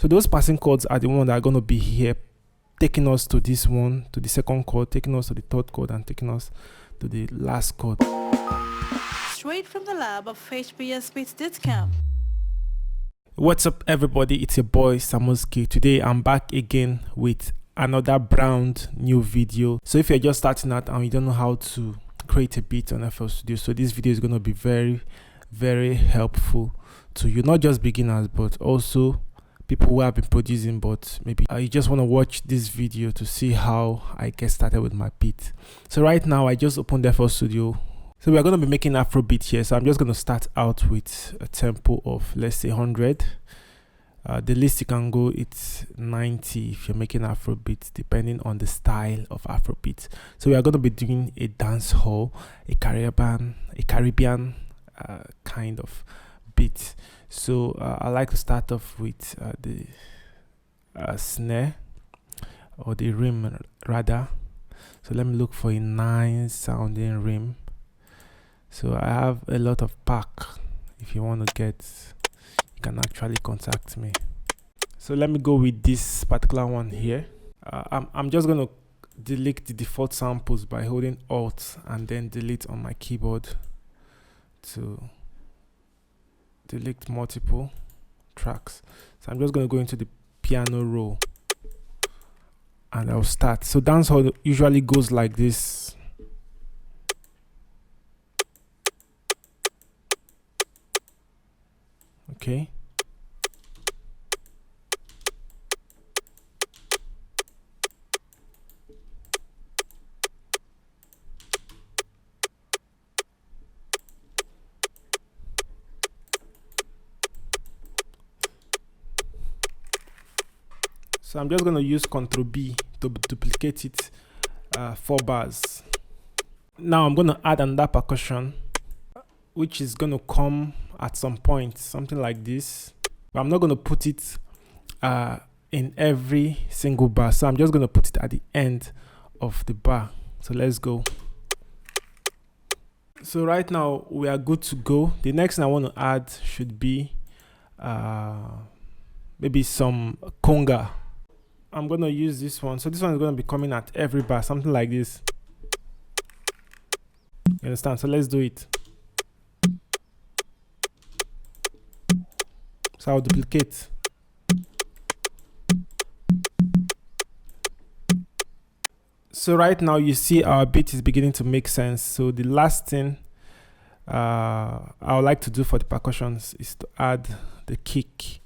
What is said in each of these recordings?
So those passing chords are the ones that are going to be here, taking us to this one, to the second chord, taking us to the third chord, and taking us to the last chord. Straight from the lab of HbsBeats.com. What's up, everybody? It's your boy Samuski. Today I'm back again with another brand new video. So if you're just starting out and you don't know how to create a beat on FL Studio, so this video is going to be very helpful to you, not just beginners but also people who have been producing, but maybe you just want to watch this video to see how I get started with my beat. So right now I just opened FL Studio. So we're going to be making Afrobeat here. So I'm just going to start out with a tempo of, let's say, 100. The least you can go, it's 90 if you're making Afrobeat, depending on the style of Afrobeat. So we are going to be doing a dance hall, a Caribbean kind of beat. So I like to start off with the snare, or the rim rather. So let me look for a nice sounding rim. So I have a lot of pack. If you want to get, you can actually contact me. So let me go with this particular one here. I'm just going to delete the default samples by holding Alt and then delete on my keyboard to delete multiple tracks. So I'm just going to go into the piano roll and I'll start. So dancehall usually goes like this. Okay. So I'm just going to use Ctrl B to duplicate it 4 bars. Now I'm going to add another percussion, which is going to come at some point, something like this. But I'm not going to put it in every single bar. So I'm just going to put it at the end of the bar. So let's go. So right now we are good to go. The next thing I want to add should be maybe some conga. I'm going to use this one. So this one is going to be coming at every bar, something like this. You understand? So let's do it. So I'll duplicate. So right now you see our beat is beginning to make sense. So the last thing I would like to do for the percussions is to add the kick.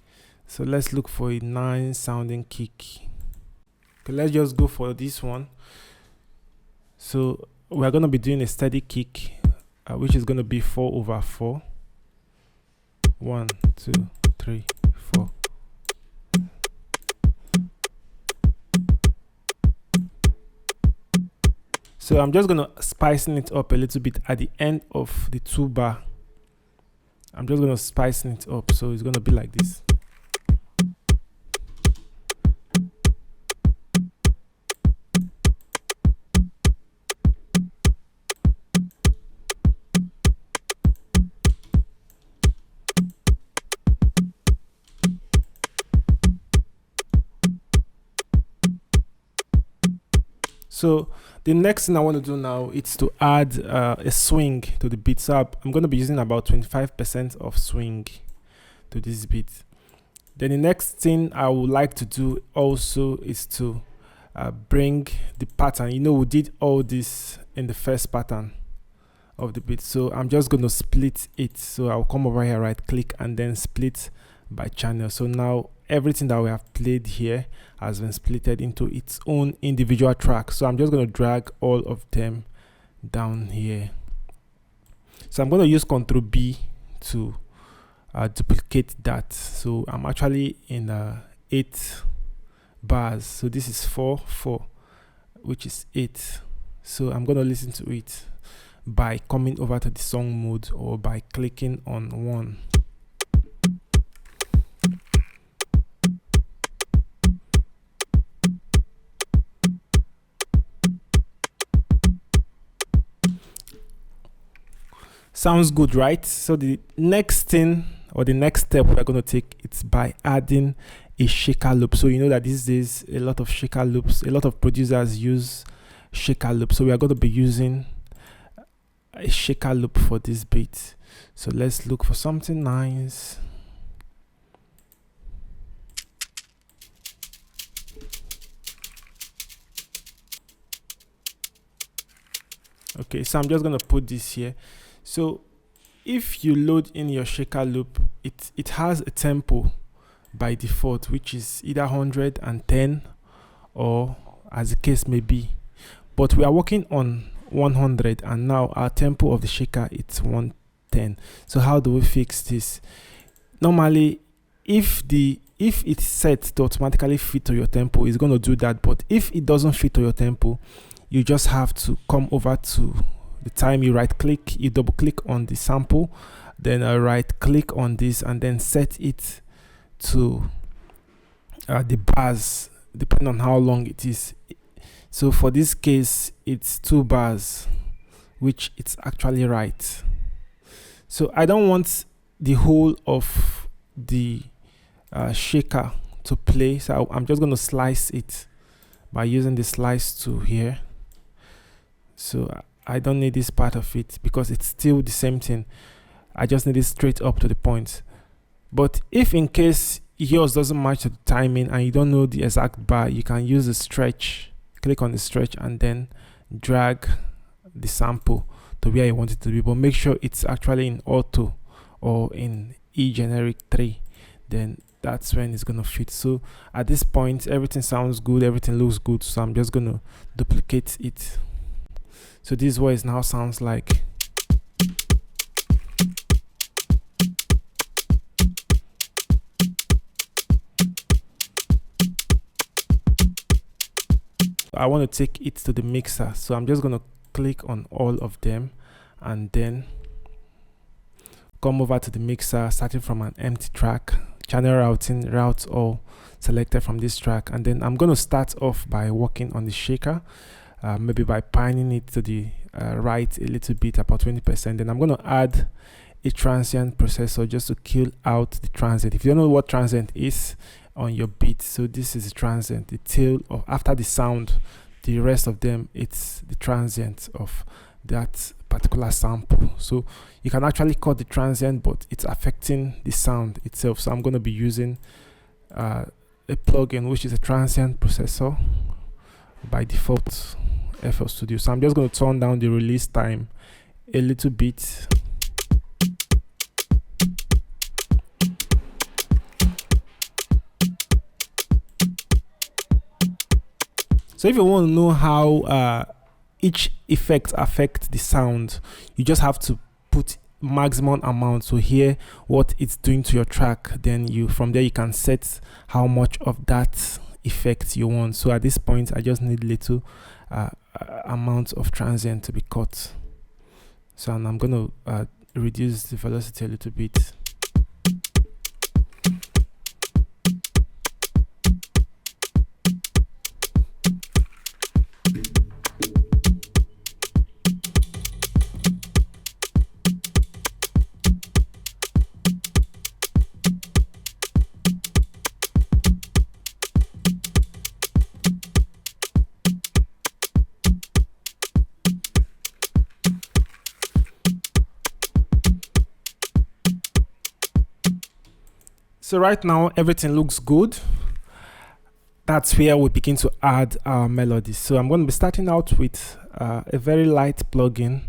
So let's look for a nice sounding kick. Okay, let's just go for this one. So we're going to be doing a steady kick, which is going to be 4/4. 1, 2, 3, 4. So I'm just going to spicing it up a little bit at the end of the 2 bar. I'm just going to spicing it up. So it's going to be like this. So the next thing I want to do now is to add a swing to the beat. So I'm going to be using about 25% of swing to this beat. Then the next thing I would like to do also is to bring the pattern. You know, we did all this in the first pattern of the beat. So I'm just going to split it. So I'll come over here, right click, and then split by channel. So now everything that we have played here has been splitted into its own individual track. So I'm just going to drag all of them down here. So I'm going to use Ctrl B to duplicate that. So I'm actually in 8 bars. So this is 4, 4, which is 8. So I'm going to listen to it by coming over to the song mode or by clicking on 1. Sounds good, right? So the next thing or the next step we're going to take, it's by adding a shaker loop. So you know that these days a lot of shaker loops, a lot of producers use shaker loop. So we are going to be using a shaker loop for this beat. So let's look for something nice. Okay, so I'm just going to put this here. So if you load in your shaker loop, it has a tempo by default, which is either 110 or as the case may be, but we are working on 100, and now our tempo of the shaker it's 110. So how do we fix this? Normally, if it's set to automatically fit to your tempo, it's going to do that. But if it doesn't fit to your tempo, you just have to come over to the time, you right click, you double click on the sample, then right click on this, and then set it to the bars, depending on how long it is. So for this case, it's 2 bars, which it's actually right. So I don't want the whole of the shaker to play, so I'm just going to slice it by using the slice tool here. So I don't need this part of it because it's still the same thing. I just need it straight up to the point. But if in case yours doesn't match the timing and you don't know the exact bar, you can use the stretch. Click on the stretch and then drag the sample to where you want it to be, but make sure it's actually in auto or in E generic 3, then that's when it's gonna fit. So at this point everything sounds good, everything looks good, so I'm just gonna duplicate it. So this is what it now sounds like. I want to take it to the mixer, so I'm just going to click on all of them and then come over to the mixer, starting from an empty track, channel routing, route all selected from this track, and then I'm going to start off by working on the shaker, maybe by panning it to the right a little bit, about 20%. Then I'm going to add a transient processor just to kill out the transient. If you don't know what transient is on your beat, so this is the transient, the tail of after the sound, the rest of them it's the transient of that particular sample. So you can actually cut the transient, but it's affecting the sound itself. So I'm going to be using a plugin which is a transient processor by default, FL Studio. So I'm just going to turn down the release time a little bit. So if you want to know how each effect affects the sound, you just have to put maximum amount to hear what it's doing to your track. Then from there you can set how much of that effect you want. So at this point I just need little amount of transient to be cut. So I'm going to reduce the velocity a little bit. So right now everything looks good. That's where we begin to add our melodies. So I'm going to be starting out with a very light plugin,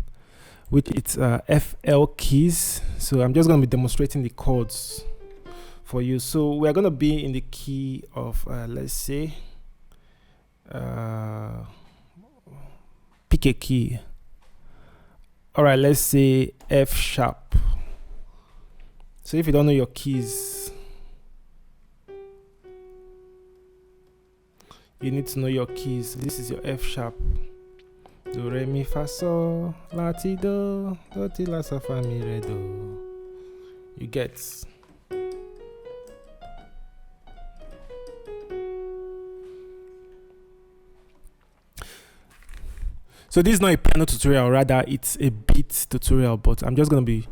which is FL keys. So I'm just going to be demonstrating the chords for you. So we're going to be in the key of let's say pick a key. All right, let's say F sharp. So if you don't know your keys, you need to know your keys. This is your F sharp. Do, re, mi, fa, sol, la, ti, do, ti, la, sa, fa, mi, re, do. You get. So this is not a piano tutorial, rather it's a beat tutorial, but I'm just going to be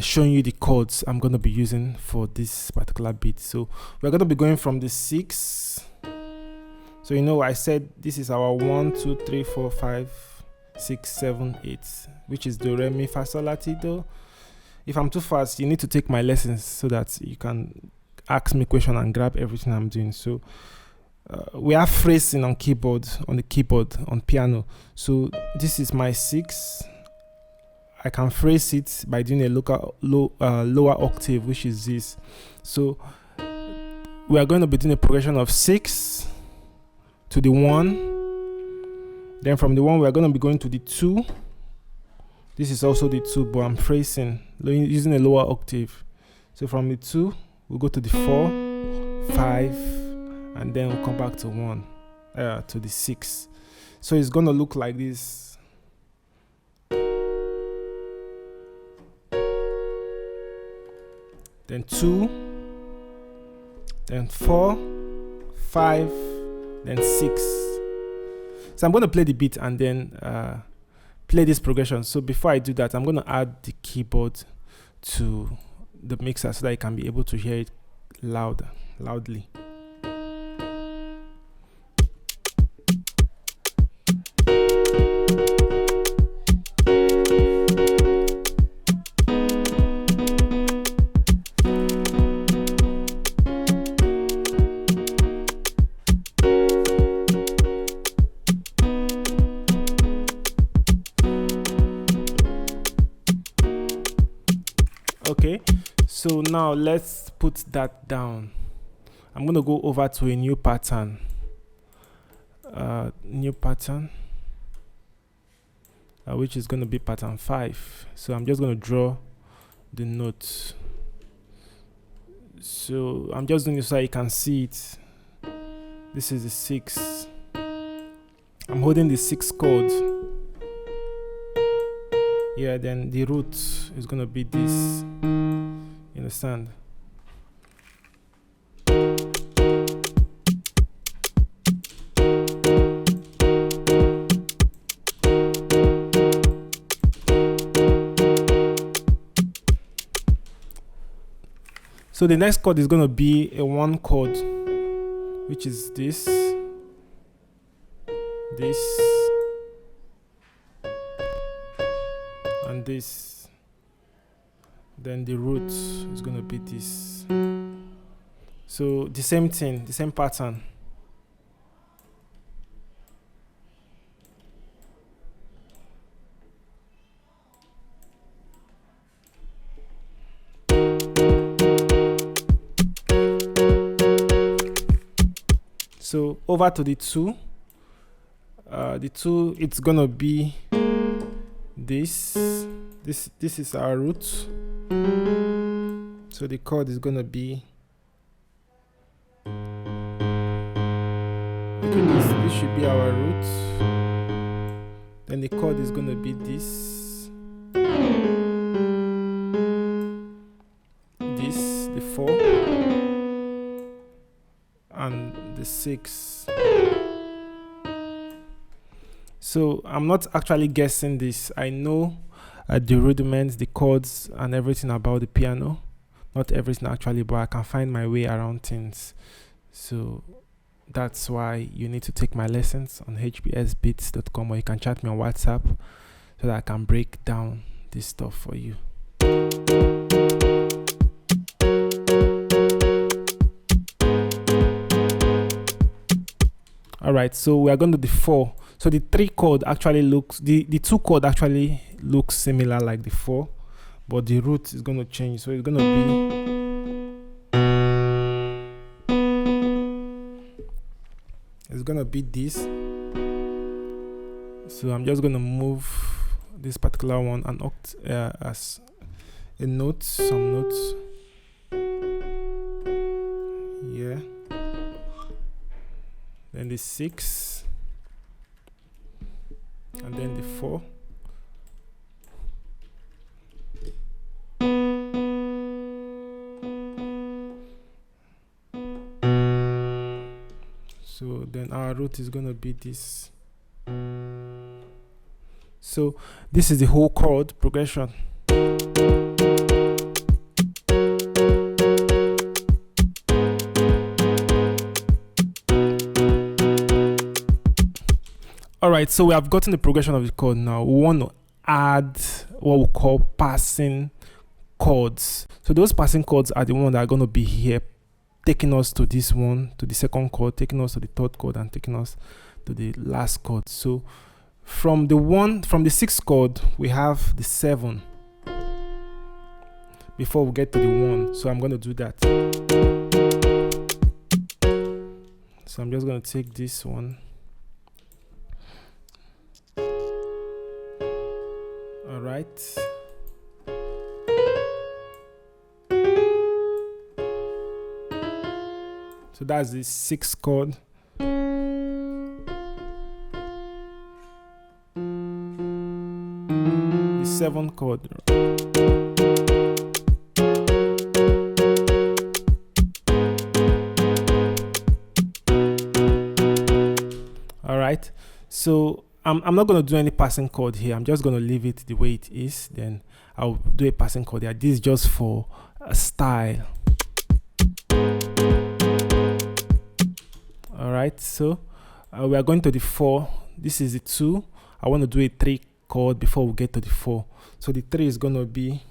showing you the chords I'm going to be using for this particular beat. So we're going to be going from the 6. So you know I said this is our 1, 2, 3, 4, 5, 6, 7, 8, which is do, re, mi, fa, sol, la, ti, do. If I'm too fast, you need to take my lessons so that you can ask me question and grab everything I'm doing. So we have phrasing on keyboard, on piano. So this is my 6. I can phrase it by doing a lower octave, which is this. So we are going to be doing a progression of 6 to the 1. Then from the 1, we are going to be going to the 2. This is also the 2, but I'm phrasing using a lower octave. So from the 2, we'll go to the 4, 5, and then we'll come back to 1, to the 6. So it's gonna look like this. Then 2, then 4, 5, then 6. So I'm gonna play the beat and then play this progression. So before I do that, I'm gonna add the keyboard to the mixer so that you can be able to hear it loudly. Okay, so now let's put that down. I'm going to go over to a new pattern. Which is going to be pattern 5. So I'm just going to draw the notes. So I'm just doing this so you can see it. This is the 6. I'm holding the 6 chord. Yeah, then the root is going to be this. You understand? So the next chord is going to be a 1 chord, which is this, and this. Then the root is going to be this. So the same thing, the same pattern. So over to the 2. The 2, it's gonna be this is our root. So the chord is gonna be, okay, this should be our root. Then the chord is gonna be this, the 4, and the 6. So I'm not actually guessing this. I know the rudiments, the chords, and everything about the piano. Not everything actually, but I can find my way around things. So that's why you need to take my lessons on HbsBeats.com, or you can chat me on WhatsApp so that I can break down this stuff for you. Alright, so we are going to the 4. So the 3 chord actually looks, the 2 chord actually looks similar like the 4, but the root is going to change. So it's going to be this. So I'm just going to move this particular one and as a note, some notes. Yeah. Then the 6, and then the 4. So then our root is going to be this. So this is the whole chord progression. All right, so we have gotten the progression of the chord. Now we want to add what we call passing chords. So those passing chords are the ones that are going to be here, taking us to this one, to the second chord, taking us to the third chord, and taking us to the last chord. So from the sixth chord, we have the 7 before we get to the 1. So I'm going to do that. So I'm just going to take this one. All right. So that's the 6th chord. The 7th chord. All right. So I'm not going to do any passing chord here. I'm just going to leave it the way it is. Then I'll do a passing chord here. This is just for a style. All right. So we are going to the 4. This is the 2. I want to do a 3 chord before we get to the 4. So the 3 is going to be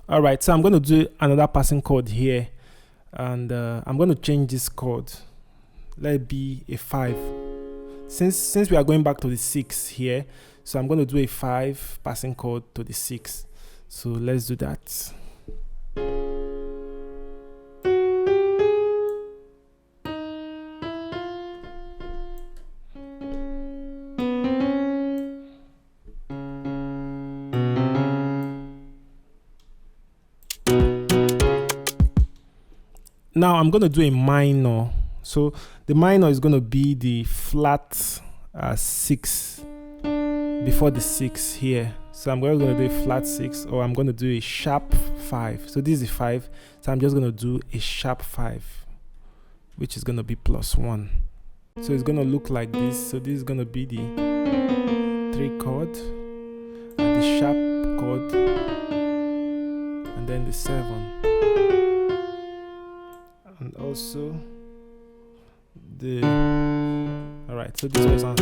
all right. So I'm going to do another passing chord here, and I'm going to change this chord. Let it be a 5. Since we are going back to the 6 here, so I'm going to do a 5 passing chord to the 6. So let's do that. Now I'm going to do a minor. So the minor is going to be the flat 6 before the 6 here. So I'm going to do a flat 6, or I'm going to do a sharp 5. So this is a 5. So I'm just going to do a sharp 5, which is going to be +1. So it's going to look like this. So this is going to be the 3 chord, and the sharp chord, and then the 7. And also the all right, so this was on.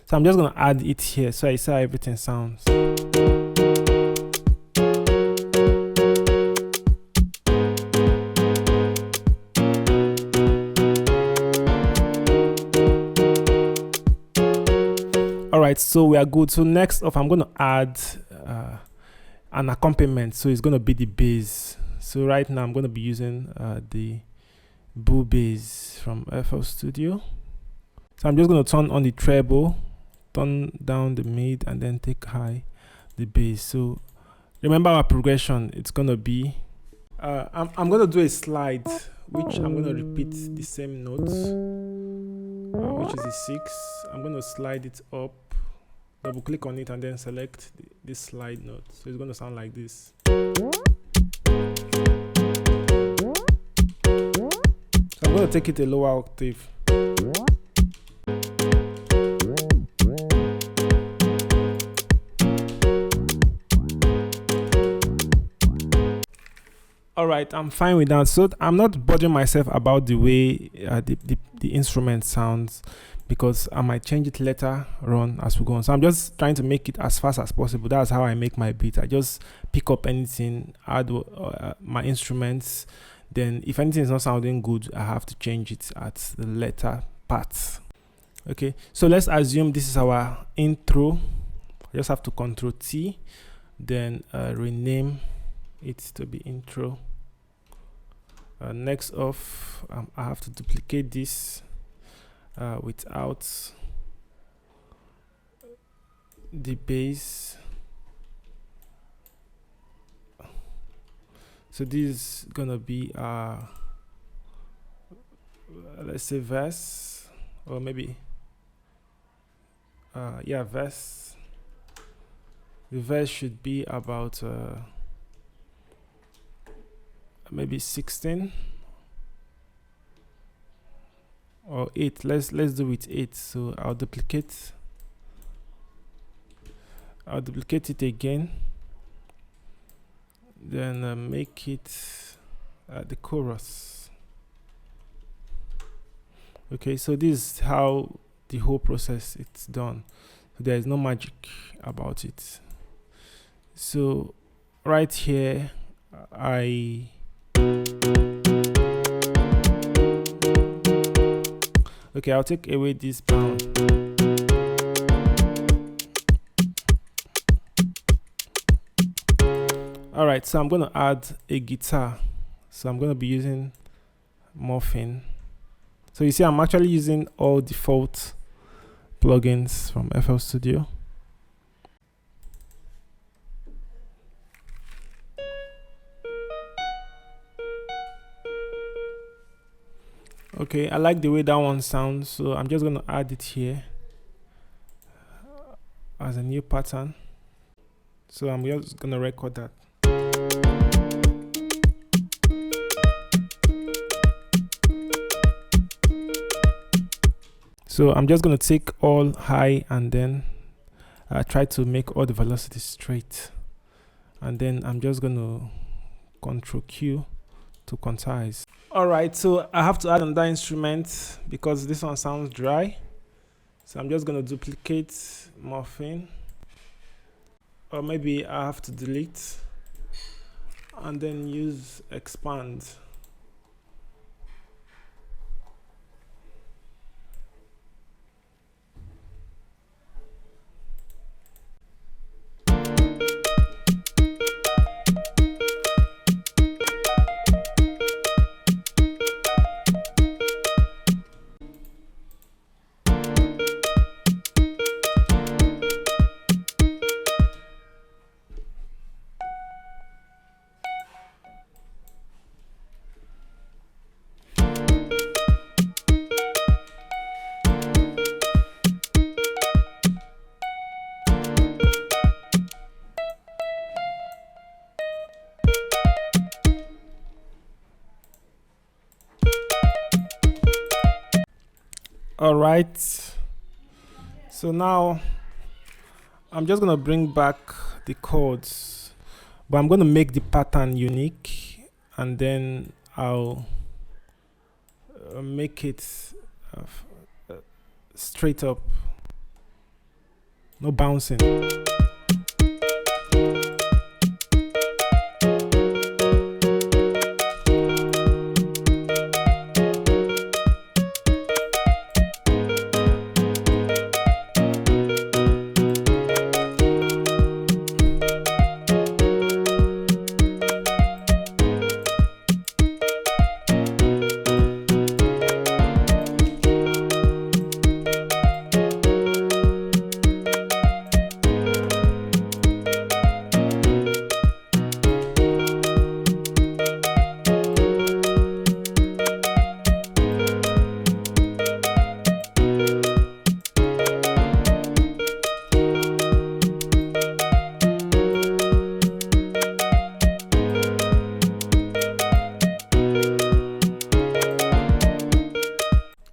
So I'm just gonna add it here so I see how everything sounds. All right, so we are good. So next off, I'm gonna add an accompaniment. So it's gonna be the bass. So right now I'm gonna be using the Boo bass from FL Studio. So I'm just gonna turn on the treble, turn down the mid, and then take high the bass. So remember our progression. It's gonna be I'm gonna do a slide, which I'm gonna repeat the same notes, which is the 6. I'm gonna slide it up, double click on it, and then select this slide note. So it's going to sound like this. So I'm going to take it a lower octave. All right, I'm fine with that. So I'm not bothering myself about the way the instrument sounds, because I might change it later on as we go on. So I'm just trying to make it as fast as possible. That's how I make my beat. I just pick up anything, add my instruments. Then if anything is not sounding good, I have to change it at the later parts. Okay, so let's assume this is our intro. I just have to Control T, then rename it to be intro. Next off, I have to duplicate this without the bass. So this is gonna be let's say verse, or maybe yeah, verse. The verse should be about maybe 16 or 8. Let's do it 8. So I'll duplicate it again, then make it the chorus. Okay, so this is how the whole process it's done. So there is no magic about it. So right here okay, I'll take away this pound. Alright, so I'm gonna add a guitar. So I'm gonna be using Morphine. So you see I'm actually using all default plugins from FL Studio. Okay, I like the way that one sounds, so I'm just gonna add it here as a new pattern. So I'm just gonna record that. So I'm just gonna take all high and then try to make all the velocities straight, and then I'm just gonna Ctrl Q to quantize. Alright, so I have to add another instrument because this one sounds dry. So I'm just gonna duplicate Morphine, or maybe I have to delete and then use expand. Alright, so now I'm just gonna bring back the chords, but I'm gonna make the pattern unique, and then I'll make it straight up, no bouncing.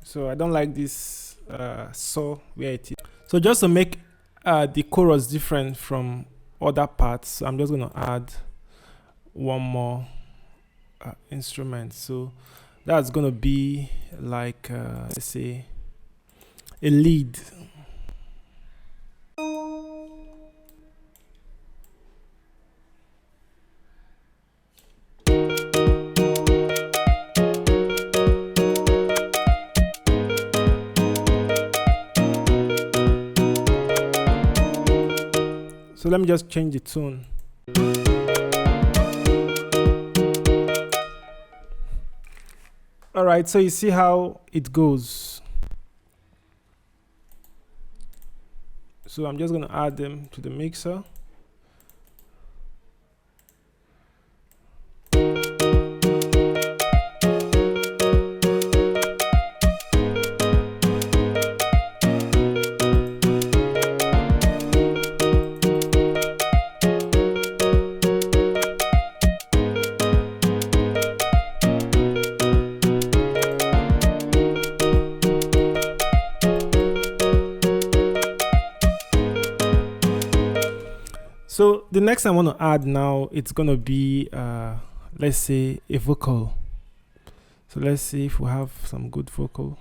So I don't like this saw where it is. So just to make the chorus different from other parts, I'm just going to add one more instrument. So that's going to be like let's say a lead. So let me just change the tone. All right, so you see how it goes. So I'm just going to add them to the mixer. So the next I want to add now, it's gonna be let's say a vocal. So let's see if we have some good vocal.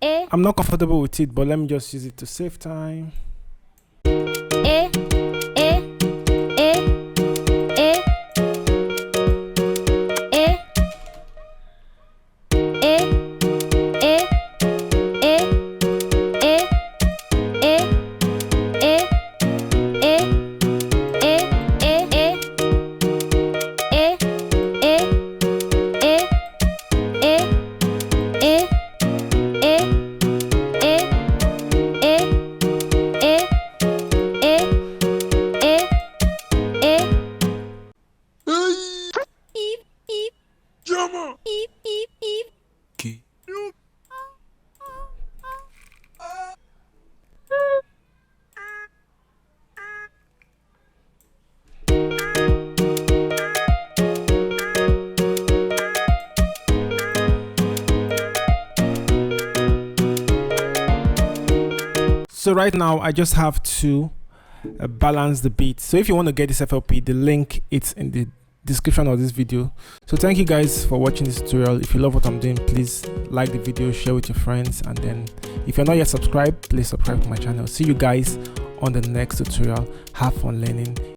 I'm not comfortable with it, but let me just use it to save time. So right now I just have to balance the beat. So if you want to get this FLP, the link it's in the description of this video. So thank you guys for watching this tutorial. If you love what I'm doing, please like the video, share with your friends, and then if you're not yet subscribed, please subscribe to my channel. See you guys on the next tutorial. Have fun learning.